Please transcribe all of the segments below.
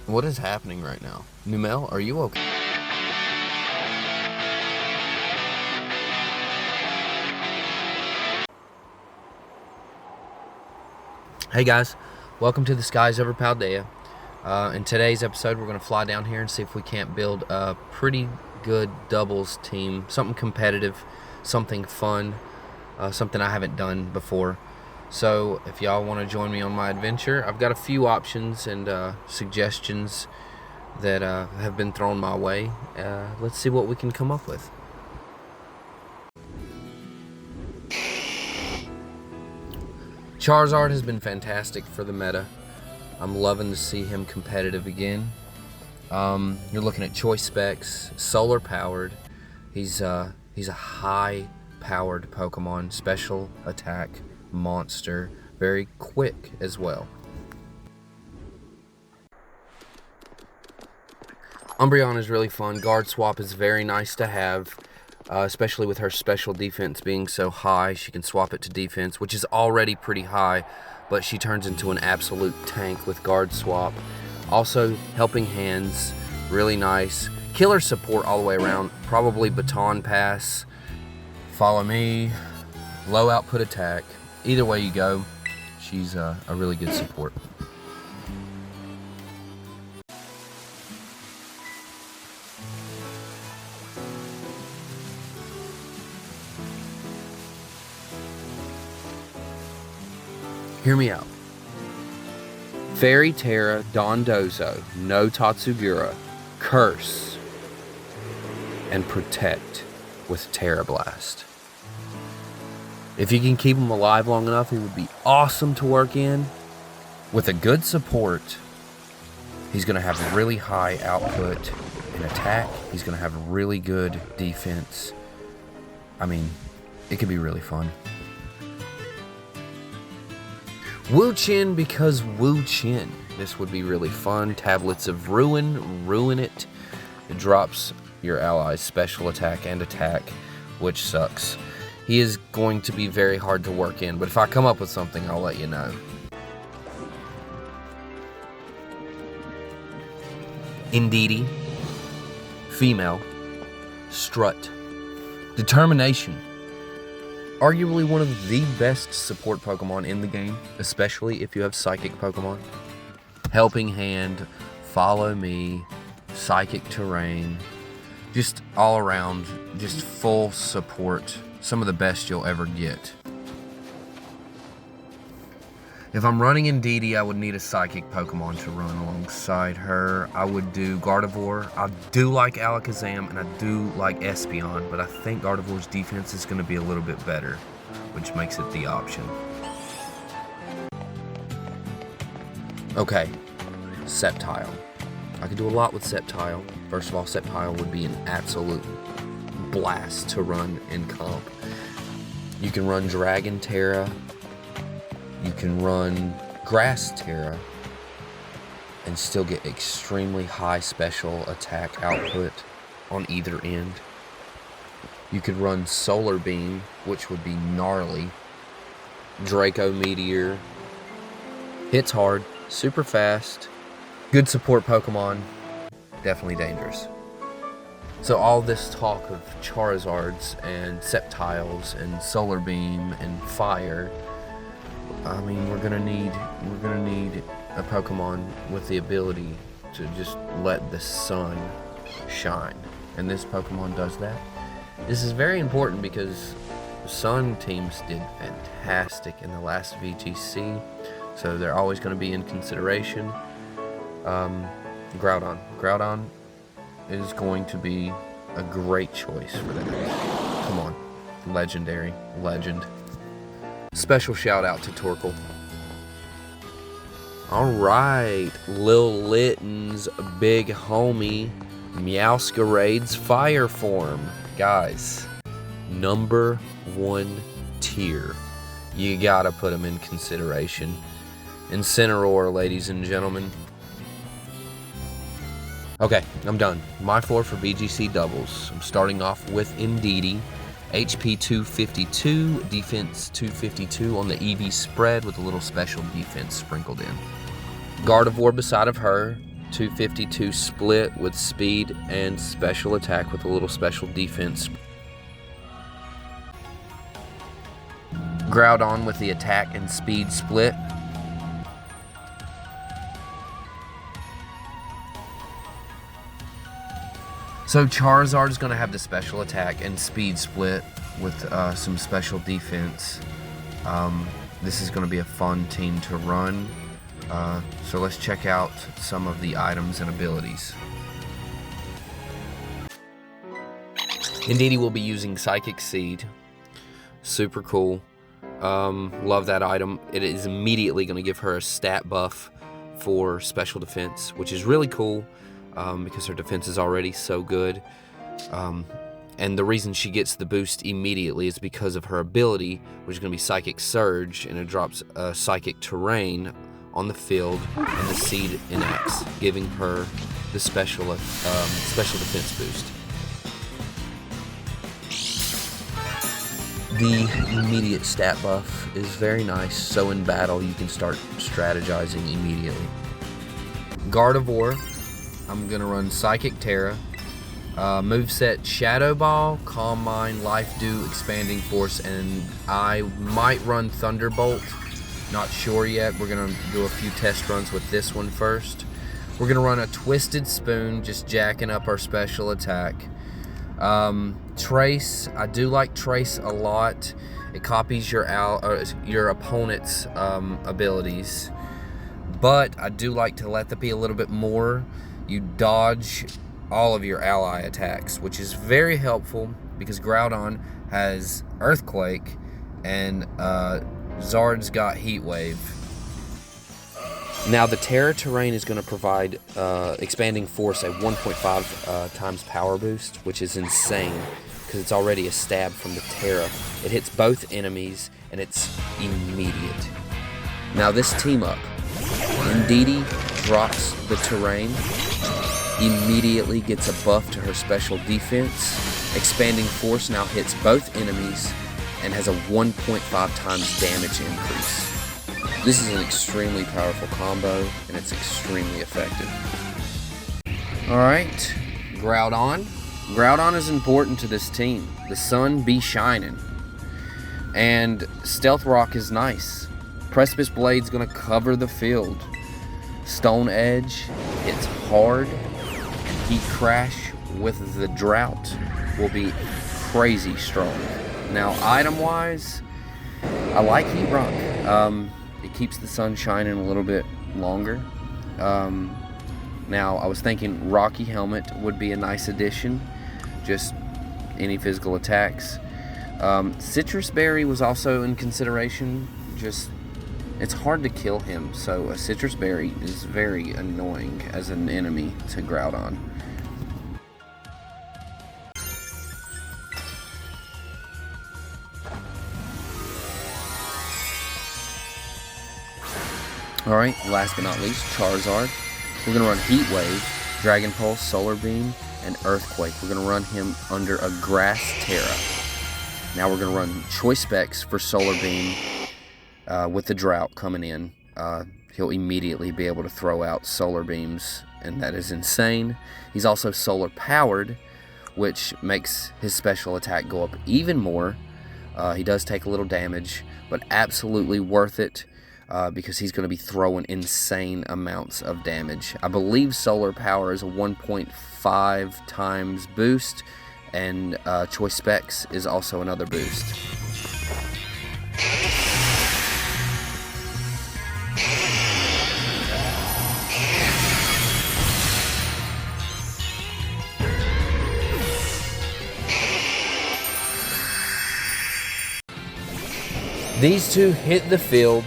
What is happening right now? Numel, are you okay? Hey guys, welcome to the Skies Over Paldea. In today's episode, we're going to fly down here and see if we can't build a pretty good doubles team. Something competitive, something fun, something I haven't done before. So if y'all want to join me on my adventure, I've got a few options and suggestions that have been thrown my way. Let's see what we can come up with. Charizard has been fantastic for the meta. I'm loving to see him competitive again. You're looking at choice specs, solar powered. He's a high powered Pokemon, special attack monster, very quick as well. Umbreon is really fun. Guard swap is very nice to have, especially with her special defense being so high. She can swap it to defense, which is already pretty high, but she turns into an absolute tank with guard swap. Also, helping hands, really nice. Killer support all the way around, probably baton pass, follow me, low output attack. Either way you go, she's a really good support. Hear me out. Fairy Terra, Dondozo, no Tatsugura, Curse, and Protect with Terra Blast. If you can keep him alive long enough, he would be awesome to work in. With a good support, he's going to have really high output in attack. He's going to have really good defense. I mean, it could be really fun. Wu Chin because Wu Chin. This would be really fun. Tablets of Ruin, ruin it. It drops your ally's special attack and attack, which sucks. He is going to be very hard to work in, but if I come up with something, I'll let you know. Indeedee, female, Strut, Determination. Arguably one of the best support Pokemon in the game, especially if you have Psychic Pokemon. Helping Hand, Follow Me, Psychic Terrain, just all around, just full support. Some of the best you'll ever get. If I'm running Indeedee, I would need a Psychic Pokemon to run alongside her. I would do Gardevoir. I do like Alakazam, and I do like Espeon, but I think Gardevoir's defense is going to be a little bit better, which makes it the option. Okay, Sceptile. I could do a lot with Sceptile. First of all, Sceptile would be an absolute blast to run in comp. You can run Dragon Terra. You can run Grass Terra and still get extremely high special attack output on either end. You could run Solar Beam, which would be gnarly. Draco Meteor. Hits hard, super fast, good support Pokemon, definitely dangerous. So all this talk of Charizards and Sceptiles and Solar Beam and Fire, I mean, we're gonna need a Pokemon with the ability to just let the sun shine, and this Pokemon does that. This is very important because Sun teams did fantastic in the last VGC, so they're always going to be in consideration. Groudon is going to be a great choice for that. Come on, legendary, legend. Special shout out to Torkoal. Alright, Lil Litton's big homie, Meowscarade's fire form. Guys, number 1 tier. You gotta put him in consideration. Incineroar, ladies and gentlemen. Okay, I'm done. My 4 for VGC doubles. I'm starting off with Indeedee. HP 252, defense 252 on the EV spread with a little special defense sprinkled in. Gardevoir beside of her, 252 split with speed and special attack with a little special defense. Groudon with the attack and speed split. So Charizard's going to have the special attack and speed split with some special defense. This is going to be a fun team to run. So let's check out some of the items and abilities. Indeedee will be using Psychic Seed. Super cool. Love that item. It is immediately going to give her a stat buff for special defense, which is really cool because her defense is already so good. And the reason she gets the boost immediately is because of her ability, which is going to be Psychic Surge, and it drops Psychic Terrain on the field, and the seed enacts, giving her the special defense boost. The immediate stat buff is very nice, so in battle you can start strategizing immediately. Gardevoir, I'm going to run Psychic Terra. Moveset Shadow Ball, Calm Mind, Life Dew, Expanding Force, and I might run Thunderbolt. Not sure yet. We're going to do a few test runs with this one first. We're going to run a Twisted Spoon, just jacking up our special attack. Trace, I do like Trace a lot. It copies your opponent's abilities. But I do like to let that be a little bit more. You dodge all of your ally attacks, which is very helpful because Groudon has Earthquake and Zard's got Heat Wave. Now the Terra Terrain is going to provide Expanding Force a 1.5 times power boost, which is insane because it's already a stab from the Terra. It hits both enemies and it's immediate. Now this team up, Indeedee drops the Terrain, immediately gets a buff to her special defense. Expanding Force now hits both enemies and has a 1.5 times damage increase. This is an extremely powerful combo, and it's extremely effective. Alright, Groudon. Groudon is important to this team. The sun be shining. And Stealth Rock is nice. Precipice Blade's going to cover the field. Stone Edge hits hard, and Heat Crash with the Drought will be crazy strong. Now, item-wise, I like Heat Rock. It keeps the sun shining a little bit longer. Now, I was thinking Rocky Helmet would be a nice addition. Just any physical attacks. Citrus Berry was also in consideration. Just, it's hard to kill him, so a Citrus Berry is very annoying as an enemy to Groudon. Alright, last but not least, Charizard. We're going to run Heat Wave, Dragon Pulse, Solar Beam, and Earthquake. We're going to run him under a Grass Terra. Now we're going to run Choice Specs for Solar Beam with the Drought coming in. He'll immediately be able to throw out Solar Beams, and that is insane. He's also Solar Powered, which makes his special attack go up even more. He does take a little damage, but absolutely worth it. Because he's going to be throwing insane amounts of damage. I believe Solar Power is a 1.5 times boost, and Choice Specs is also another boost. These two hit the field.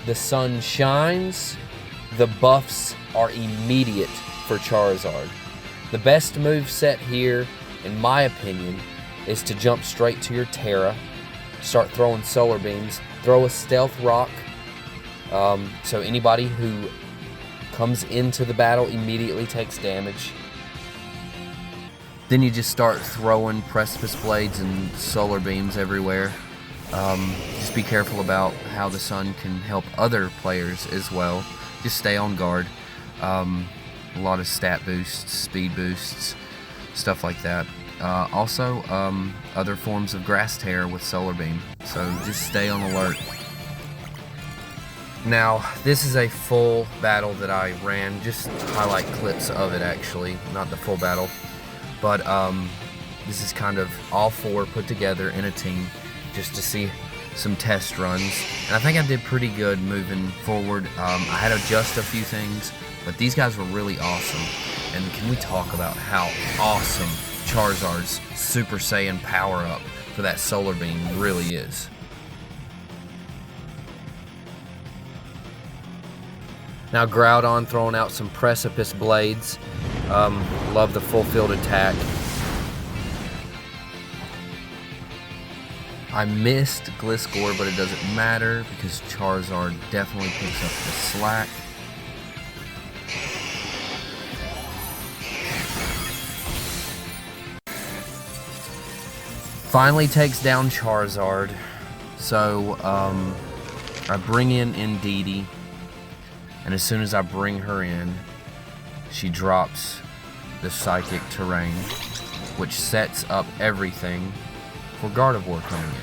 The sun shines, the buffs are immediate for Charizard. The best move set here, in my opinion, is to jump straight to your Terra, start throwing Solar Beams, throw a Stealth Rock, so anybody who comes into the battle immediately takes damage. Then you just start throwing Precipice Blades and Solar Beams everywhere. Just be careful about how the sun can help other players as well. Just stay on guard. A lot of stat boosts, speed boosts, stuff like that. Also, other forms of grass tear with Solar Beam, so just stay on alert. Now, this is a full battle that I ran, just highlight clips of it actually, not the full battle, but this is kind of all four put together in a team, just to see some test runs, and I think I did pretty good moving forward. I had to adjust a few things, but these guys were really awesome. And can we talk about how awesome Charizard's Super Saiyan power-up for that Solar Beam really is. Now Groudon throwing out some Precipice Blades. Love the full field attack. I missed Gliscor, but it doesn't matter because Charizard definitely picks up the slack. Finally takes down Charizard. So I bring in Indeedee, and as soon as I bring her in, she drops the Psychic Terrain, which sets up everything for Gardevoir coming in.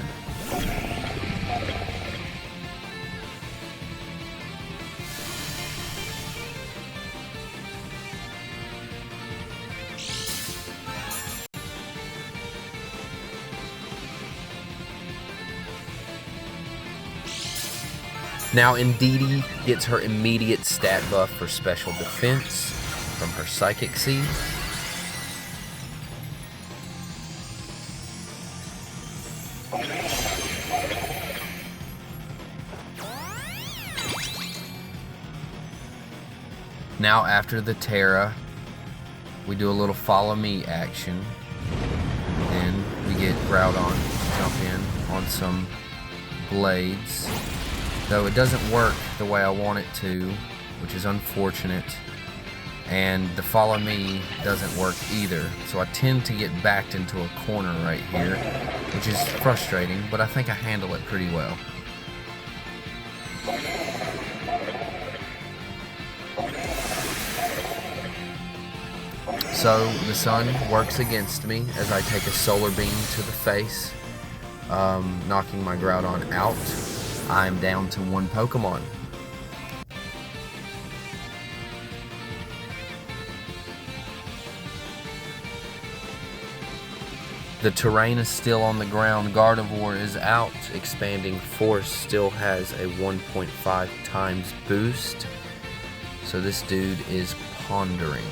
Now Indeedee gets her immediate stat buff for special defense from her Psychic Seed. Now after the Terra, we do a little follow me action. Then we get Groudon to jump in on some Blades. Though it doesn't work the way I want it to, which is unfortunate. And the follow me doesn't work either. So I tend to get backed into a corner right here, which is frustrating, but I think I handle it pretty well. So the sun works against me as I take a Solar Beam to the face, knocking my Groudon out. I'm down to one Pokemon. The terrain is still on the ground. Gardevoir is out. Expanding Force still has a 1.5 times boost. So this dude is pondering.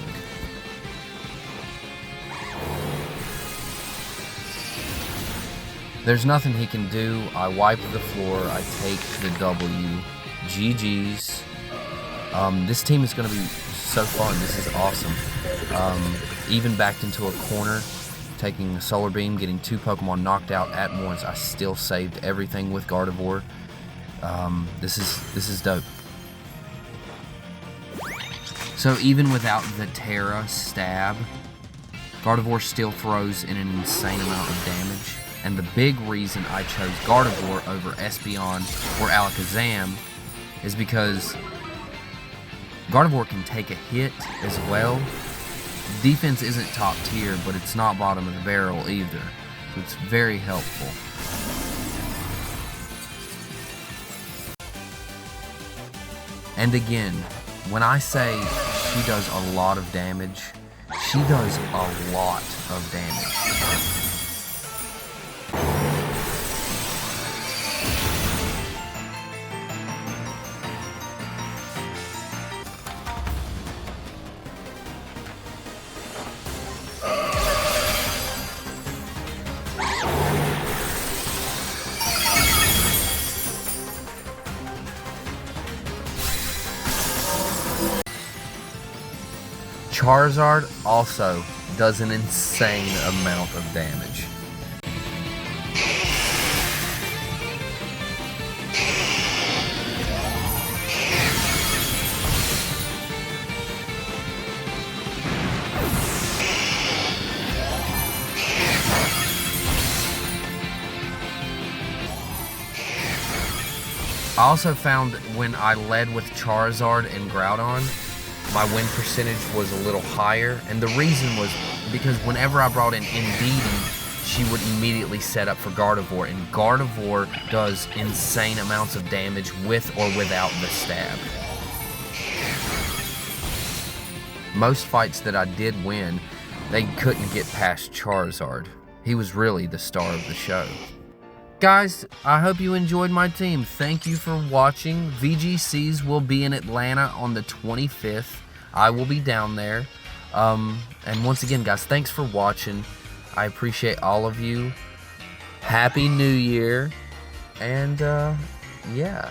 There's nothing he can do. I wipe the floor. I take the W. GG's. This team is going to be so fun. This is awesome. Even backed into a corner, taking a Solar Beam, getting two Pokemon knocked out at once. I still saved everything with Gardevoir. This is dope. So even without the Terra stab, Gardevoir still throws in an insane amount of damage. And the big reason I chose Gardevoir over Espeon or Alakazam is because Gardevoir can take a hit as well. Defense isn't top tier, but it's not bottom of the barrel either. So it's very helpful. And again, when I say she does a lot of damage, she does a lot of damage. Charizard also does an insane amount of damage. I also found that when I led with Charizard and Groudon, my win percentage was a little higher, and the reason was because whenever I brought in Indeedee, she would immediately set up for Gardevoir, and Gardevoir does insane amounts of damage with or without the stab. Most fights that I did win, they couldn't get past Charizard. He was really the star of the show. Guys, I hope you enjoyed my team. Thank you for watching. VGCs will be in Atlanta on the 25th. I will be down there. And once again, guys, thanks for watching. I appreciate all of you. Happy New Year. And, yeah.